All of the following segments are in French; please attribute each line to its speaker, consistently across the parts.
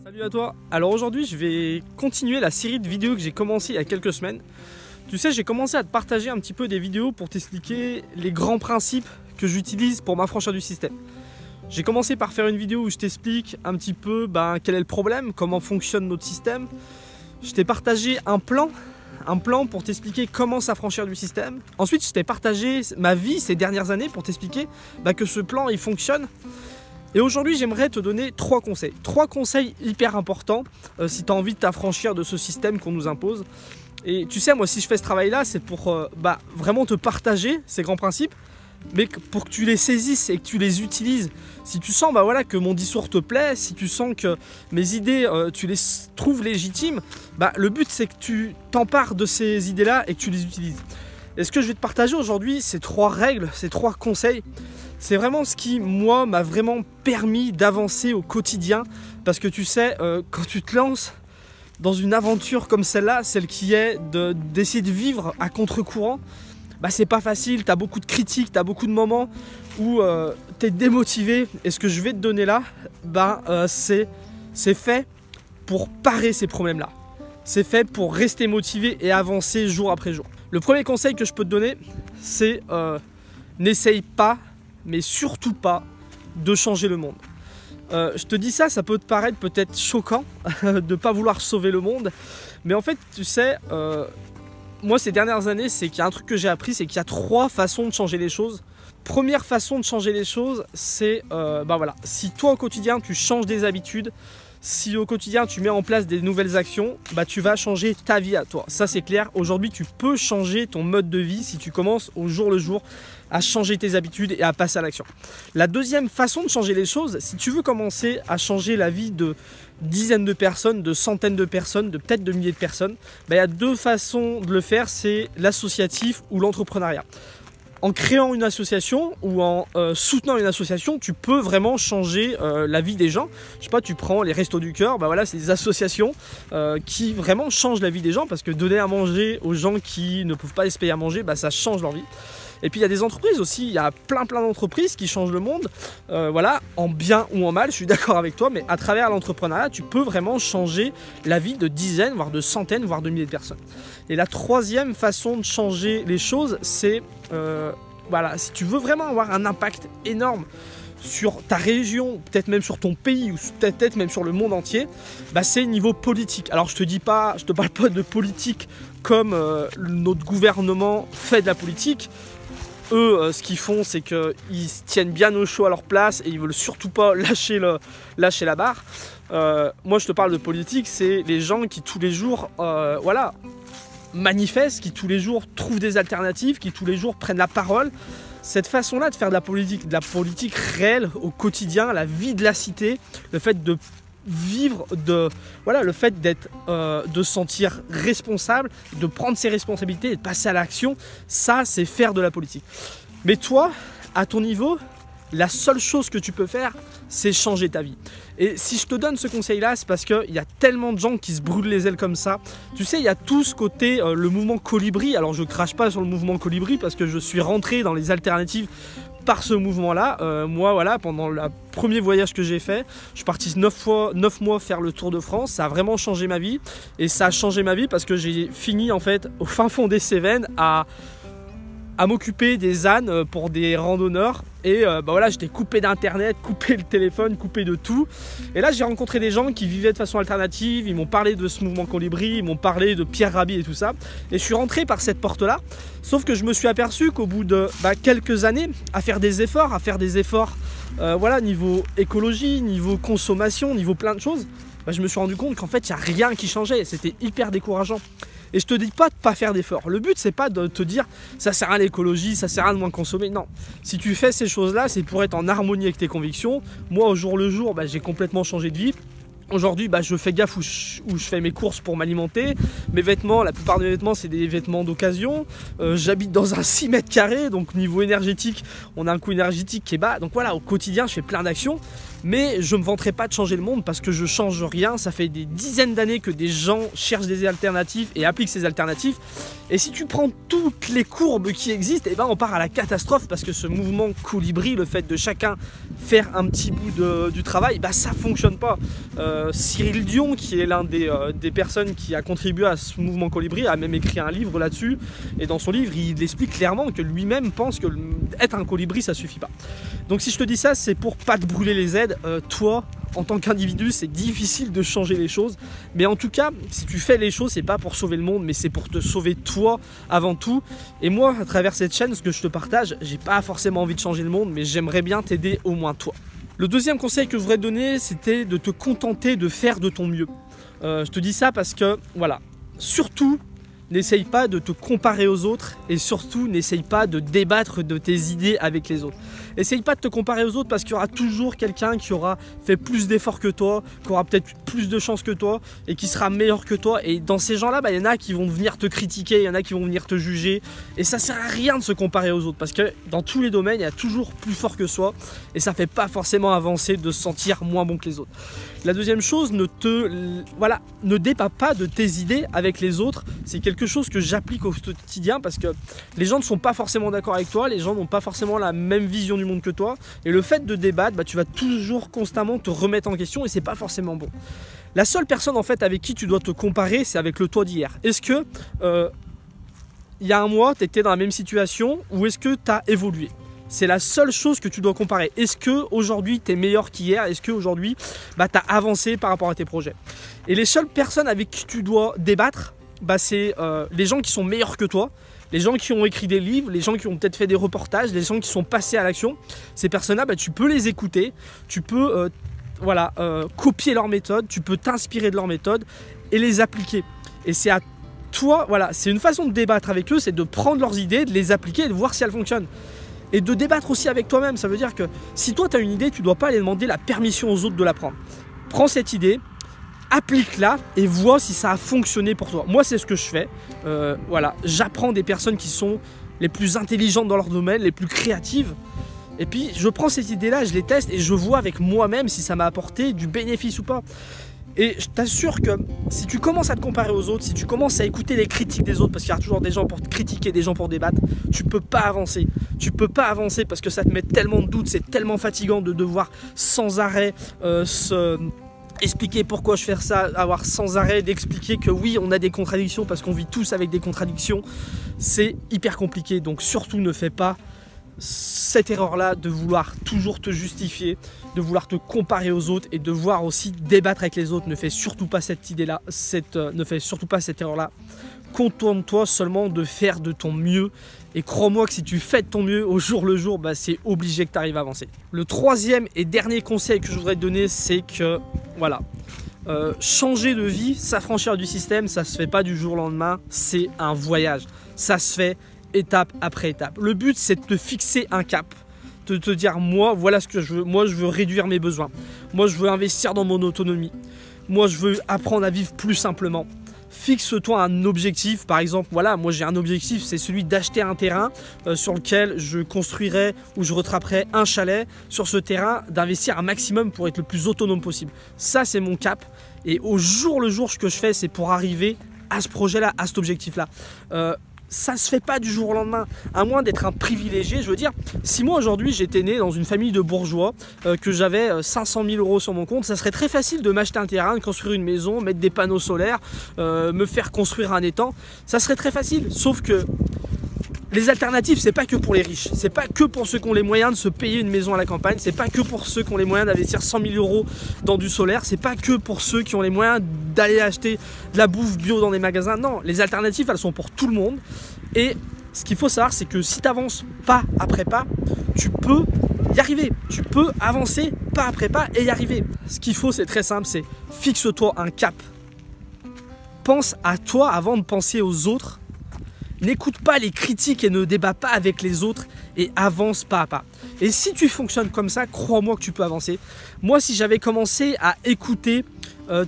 Speaker 1: Salut à toi. Alors aujourd'hui je vais continuer la série de vidéos que j'ai commencé il y a quelques semaines. Tu sais, j'ai commencé à te partager un petit peu des vidéos pour t'expliquer les grands principes que j'utilise pour m'affranchir du système. J'ai commencé par faire une vidéo où je t'explique un petit peu quel est le problème, comment fonctionne notre système. Je t'ai partagé un plan pour t'expliquer comment s'affranchir du système. Ensuite je t'ai partagé ma vie ces dernières années pour t'expliquer que ce plan il fonctionne. Et aujourd'hui j'aimerais te donner trois conseils hyper importants si tu as envie de t'affranchir de ce système qu'on nous impose. Et tu sais, moi si je fais ce travail là c'est pour vraiment te partager ces grands principes, mais pour que tu les saisisses et que tu les utilises. Si tu sens que mon discours te plaît, si tu sens que mes idées tu les trouves légitimes, le but c'est que tu t'empares de ces idées là et que tu les utilises. Et ce que je vais te partager aujourd'hui, ces trois règles, ces trois conseils, c'est vraiment ce qui, moi, m'a vraiment permis d'avancer au quotidien. Parce que tu sais, quand tu te lances dans une aventure comme celle-là, celle qui est d'essayer de vivre à contre-courant, c'est pas facile, tu as beaucoup de critiques, tu as beaucoup de moments où tu es démotivé. Et ce que je vais te donner là, c'est fait pour parer ces problèmes-là. C'est fait pour rester motivé et avancer jour après jour. Le premier conseil que je peux te donner, c'est n'essaye pas, mais surtout pas, de changer le monde. Je te dis ça peut te paraître peut-être choquant de ne pas vouloir sauver le monde, mais en fait, tu sais, moi ces dernières années, c'est qu'il y a un truc que j'ai appris, c'est qu'il y a trois façons de changer les choses. Première façon de changer les choses, c'est si toi au quotidien tu changes des habitudes, si au quotidien tu mets en place des nouvelles actions, tu vas changer ta vie à toi. Ça c'est clair, aujourd'hui tu peux changer ton mode de vie si tu commences au jour le jour à changer tes habitudes et à passer à l'action. La deuxième façon de changer les choses, si tu veux commencer à changer la vie de dizaines de personnes, de centaines de personnes, de peut-être de milliers de personnes, il y a deux façons de le faire, c'est l'associatif ou l'entrepreneuriat. En créant une association ou en soutenant une association, tu peux vraiment changer la vie des gens. Je sais pas, tu prends les Restos du Cœur, c'est des associations qui vraiment changent la vie des gens, parce que donner à manger aux gens qui ne peuvent pas se payer à manger, ça change leur vie. Et puis il y a des entreprises aussi, il y a plein d'entreprises qui changent le monde, en bien ou en mal, je suis d'accord avec toi, mais à travers l'entrepreneuriat, tu peux vraiment changer la vie de dizaines, voire de centaines, voire de milliers de personnes. Et la troisième façon de changer les choses, c'est, si tu veux vraiment avoir un impact énorme sur ta région, peut-être même sur ton pays, ou peut-être même sur le monde entier, c'est niveau politique. Alors je te parle pas de politique comme notre gouvernement fait de la politique. Eux, ce qu'ils font, c'est qu'ils tiennent bien au chaud à leur place et ils veulent surtout pas lâcher la barre. Moi, je te parle de politique, c'est les gens qui tous les jours, manifestent, qui tous les jours trouvent des alternatives, qui tous les jours prennent la parole. Cette façon-là de faire de la politique réelle au quotidien, la vie de la cité, le fait de vivre le fait d'être de se sentir responsable, de prendre ses responsabilités et de passer à l'action, ça c'est faire de la politique. Mais toi, à ton niveau, la seule chose que tu peux faire, c'est changer ta vie. Et si je te donne ce conseil là, c'est parce qu'il y a tellement de gens qui se brûlent les ailes comme ça. Tu sais, il y a tout ce côté, le mouvement Colibri. Alors je crache pas sur le mouvement Colibri parce que je suis rentré dans les alternatives par ce mouvement là. Moi pendant le premier voyage que j'ai fait, je suis parti 9 mois faire le Tour de France. Ça a vraiment changé ma vie. Et ça a changé ma vie parce que j'ai fini en fait au fin fond des Cévennes à m'occuper des ânes pour des randonneurs. Et j'étais coupé d'internet, coupé le téléphone, coupé de tout. Et là j'ai rencontré des gens qui vivaient de façon alternative. Ils m'ont parlé de ce mouvement Colibri, ils m'ont parlé de Pierre Rabhi et tout ça. Et je suis rentré par cette porte là. Sauf que je me suis aperçu qu'au bout de quelques années à faire des efforts, niveau écologie, niveau consommation, niveau plein de choses, je me suis rendu compte qu'en fait il n'y a rien qui changeait. C'était hyper décourageant. Et je te dis pas de pas faire d'efforts. Le but c'est pas de te dire ça sert à l'écologie, ça sert à de moins consommer. Non. Si tu fais ces choses là, c'est pour être en harmonie avec tes convictions. Moi au jour le jour, j'ai complètement changé de vie. Aujourd'hui, je fais gaffe où je fais mes courses pour m'alimenter. Mes vêtements, la plupart des vêtements, c'est des vêtements d'occasion. J'habite dans un 6 mètres carrés, donc niveau énergétique, on a un coût énergétique qui est bas. Donc voilà, au quotidien, je fais plein d'actions. Mais je me vanterai pas de changer le monde parce que je change rien. Ça fait des dizaines d'années que des gens cherchent des alternatives et appliquent ces alternatives. Et si tu prends toutes les courbes qui existent, et ben on part à la catastrophe parce que ce mouvement colibri, le fait de chacun faire un petit bout du travail, bah ça fonctionne pas. Cyril Dion, qui est l'un des personnes qui a contribué à ce mouvement colibri, a même écrit un livre là-dessus. Et dans son livre, il explique clairement que lui-même pense que être un colibri, ça suffit pas. Donc si je te dis ça, c'est pour pas te brûler les ailes. Toi, en tant qu'individu, c'est difficile de changer les choses. Mais en tout cas, si tu fais les choses, c'est pas pour sauver le monde, mais c'est pour te sauver toi avant tout. Et moi, à travers cette chaîne, ce que je te partage, j'ai pas forcément envie de changer le monde, mais j'aimerais bien t'aider au moins toi. Le deuxième conseil que je voudrais te donner, c'était de te contenter de faire de ton mieux. Je te dis ça parce que, voilà, surtout, n'essaye pas de te comparer aux autres et surtout n'essaye pas de débattre de tes idées avec les autres. Essaye pas de te comparer aux autres parce qu'il y aura toujours quelqu'un qui aura fait plus d'efforts que toi, qui aura peut-être plus de chance que toi et qui sera meilleur que toi. Et dans ces gens-là, il y en a qui vont venir te critiquer, il y en a qui vont venir te juger. Et ça sert à rien de se comparer aux autres parce que dans tous les domaines, il y a toujours plus fort que soi et ça fait pas forcément avancer de se sentir moins bon que les autres. La deuxième chose, ne débat pas de tes idées avec les autres. C'est quelque chose que j'applique au quotidien parce que les gens ne sont pas forcément d'accord avec toi, les gens n'ont pas forcément la même vision du monde que toi et le fait de débattre, tu vas toujours constamment te remettre en question et c'est pas forcément bon. La seule personne en fait avec qui tu dois te comparer, c'est avec le toi d'hier. Est-ce que il y a un mois tu étais dans la même situation ou est-ce que tu as évolué? C'est la seule chose que tu dois comparer. Est-ce qu'aujourd'hui tu es meilleur qu'hier? Est-ce qu'aujourd'hui tu as avancé par rapport à tes projets? Et les seules personnes avec qui tu dois débattre, c'est les gens qui sont meilleurs que toi, les gens qui ont écrit des livres, les gens qui ont peut-être fait des reportages, les gens qui sont passés à l'action. Ces personnes-là, tu peux les écouter, tu peux copier leur méthode, tu peux t'inspirer de leur méthode et les appliquer. Et c'est à toi, c'est une façon de débattre avec eux, c'est de prendre leurs idées, de les appliquer et de voir si elles fonctionnent. Et de débattre aussi avec toi-même, ça veut dire que si toi tu as une idée, tu ne dois pas aller demander la permission aux autres de la prendre. Prends cette idée, applique-la et vois si ça a fonctionné pour toi. Moi, c'est ce que je fais. J'apprends des personnes qui sont les plus intelligentes dans leur domaine, les plus créatives. Et puis, je prends cette idée-là, je les teste et je vois avec moi-même si ça m'a apporté du bénéfice ou pas. Et je t'assure que si tu commences à te comparer aux autres, si tu commences à écouter les critiques des autres, parce qu'il y a toujours des gens pour te critiquer, des gens pour débattre, tu peux pas avancer. Tu peux pas avancer parce que ça te met tellement de doutes, c'est tellement fatigant de devoir sans arrêt expliquer pourquoi je fais ça, avoir sans arrêt d'expliquer que oui, on a des contradictions parce qu'on vit tous avec des contradictions. C'est hyper compliqué, donc surtout ne fais pas cette erreur-là de vouloir toujours te justifier, de vouloir te comparer aux autres et de vouloir aussi débattre avec les autres. Ne fais surtout pas cette idée-là, ne fais surtout pas cette erreur-là. Contente-toi seulement de faire de ton mieux et crois-moi que si tu fais de ton mieux au jour le jour, c'est obligé que tu arrives à avancer. Le troisième et dernier conseil que je voudrais te donner, c'est que changer de vie, s'affranchir du système, ça se fait pas du jour au lendemain, c'est un voyage. Ça se fait étape après étape. Le but, c'est de te fixer un cap, de te dire moi, voilà ce que je veux. Moi, je veux réduire mes besoins. Moi, je veux investir dans mon autonomie. Moi, je veux apprendre à vivre plus simplement. Fixe-toi un objectif, par exemple, moi j'ai un objectif, c'est celui d'acheter un terrain sur lequel je construirai ou je retraperai un chalet. Sur ce terrain, d'investir un maximum pour être le plus autonome possible. Ça, c'est mon cap. Et au jour le jour, ce que je fais, c'est pour arriver à ce projet-là, à cet objectif-là. Ça se fait pas du jour au lendemain, à moins d'être un privilégié. Je veux dire, si moi aujourd'hui j'étais né dans une famille de bourgeois, que j'avais 500 000 € sur mon compte, ça serait très facile de m'acheter un terrain, de construire une maison, mettre des panneaux solaires, me faire construire un étang. Ça serait très facile, sauf que les alternatives, c'est pas que pour les riches, c'est pas que pour ceux qui ont les moyens de se payer une maison à la campagne, c'est pas que pour ceux qui ont les moyens d'investir 100 000 € dans du solaire, c'est pas que pour ceux qui ont les moyens d'aller acheter de la bouffe bio dans des magasins. Non, les alternatives, elles sont pour tout le monde. Et ce qu'il faut savoir, c'est que si tu avances pas après pas, tu peux y arriver. Tu peux avancer pas après pas et y arriver. Ce qu'il faut, c'est très simple, c'est fixe-toi un cap. Pense à toi avant de penser aux autres. N'écoute pas les critiques et ne débat pas avec les autres et avance pas à pas. Et si tu fonctionnes comme ça, crois-moi que tu peux avancer. Moi, si j'avais commencé à écouter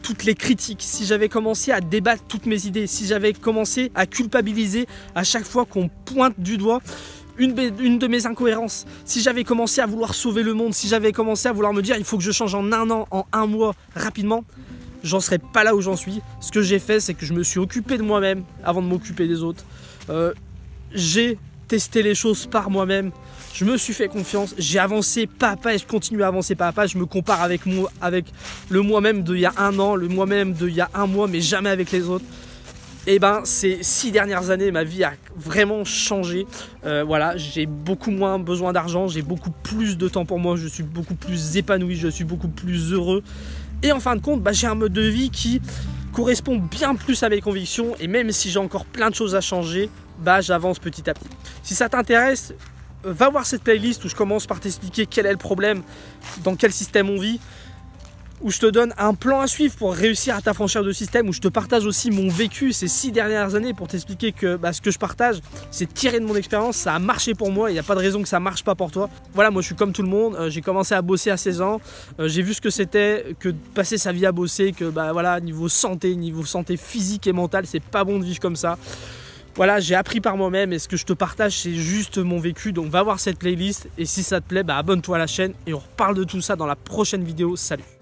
Speaker 1: toutes les critiques, si j'avais commencé à débattre toutes mes idées, si j'avais commencé à culpabiliser à chaque fois qu'on pointe du doigt une de mes incohérences, si j'avais commencé à vouloir sauver le monde, si j'avais commencé à vouloir me dire il faut que je change en un an, en un mois, rapidement, j'en serais pas là où j'en suis. Ce que j'ai fait, c'est que je me suis occupé de moi-même avant de m'occuper des autres. J'ai testé les choses par moi-même. Je me suis fait confiance, j'ai avancé pas à pas et je continue à avancer pas à pas. Je me compare avec le moi-même d'il y a un an, le moi-même d'il y a un mois, mais jamais avec les autres. Et ben ces 6 dernières années, ma vie a vraiment changé. Voilà, j'ai beaucoup moins besoin d'argent, j'ai beaucoup plus de temps pour moi, je suis beaucoup plus épanoui, je suis beaucoup plus heureux. Et en fin de compte, j'ai un mode de vie qui correspond bien plus à mes convictions. Et même si j'ai encore plein de choses à changer, j'avance petit à petit. Si ça t'intéresse, va voir cette playlist où je commence par t'expliquer quel est le problème, dans quel système on vit, où je te donne un plan à suivre pour réussir à t'affranchir de système, où je te partage aussi mon vécu ces 6 dernières années pour t'expliquer que ce que je partage, c'est tiré de mon expérience, ça a marché pour moi, il n'y a pas de raison que ça marche pas pour toi. Voilà, moi je suis comme tout le monde, j'ai commencé à bosser à 16 ans, j'ai vu ce que c'était que de passer sa vie à bosser, que voilà, niveau santé physique et mentale, c'est pas bon de vivre comme ça. Voilà, j'ai appris par moi-même et ce que je te partage, c'est juste mon vécu. Donc va voir cette playlist et si ça te plaît, abonne-toi à la chaîne et on reparle de tout ça dans la prochaine vidéo. Salut!